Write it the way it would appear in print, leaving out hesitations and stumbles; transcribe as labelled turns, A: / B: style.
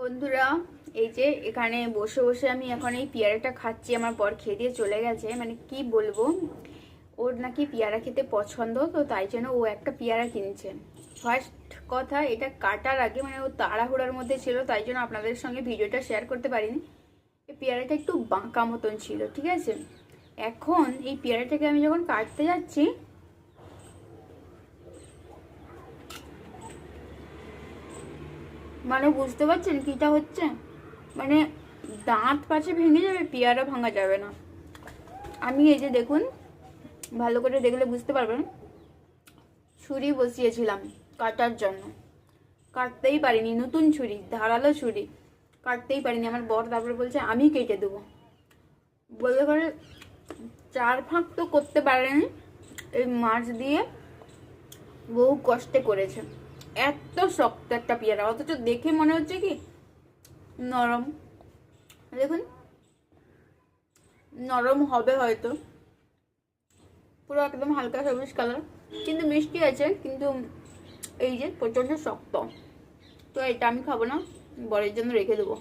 A: বন্ধুরা, এই যে এখানে বসে বসে আমি এখন এই পেয়ারাটা খাচ্ছি। আমার বর খেয়ে দিয়ে চলে গেছে। মানে কি বলবো, ওর নাকি পেয়ারা খেতে পছন্দ, তো তাই জন্য ও একটা পেয়ারা কিনছে। ফার্স্ট কথা, এটা কাটার আগে মানে ও তাড়াহুড়ার মধ্যে ছিল, তাই জন্য আপনাদের সঙ্গে ভিডিওটা শেয়ার করতে পারিনি। এই পেয়ারাটা একটু বাঁকা মতন ছিল, ঠিক আছে। এখন এই পেয়ারাটাকে আমি যখন কাটতে যাচ্ছি, মানে বুঝতে পারছেন কিটা হচ্ছে, মানে দাঁত পাশে ভেঙে যাবে, পেয়ারা ভাঙা যাবে না। আমি এই যে দেখুন, ভালো করে দেখলে বুঝতে পারবেন, ছুরি বসিয়েছিলাম কাটার জন্য, কাটতেই পারিনি। নতুন ছুরি, ধারালো ছুরি, কাটতেই পারিনি। আমার বর তারপরে বলছে আমি কেটে দেবো, বলে করে 4 ফাঁক তো করতে পারেনি। এই মাছ দিয়ে বহু কষ্টে করেছে। এত শক্ত একটা পেয়ারা, অথচ দেখে মনে হচ্ছে কি নরম। দেখুন, নরম হবে হয়তো, পুরো একদম হালকা সবুজ কালার, কিন্তু মিষ্টি আছে, কিন্তু এই যে প্রচন্ড শক্ত। তো এটা আমি খাবো না, বরের জন্য রেখে দেবো।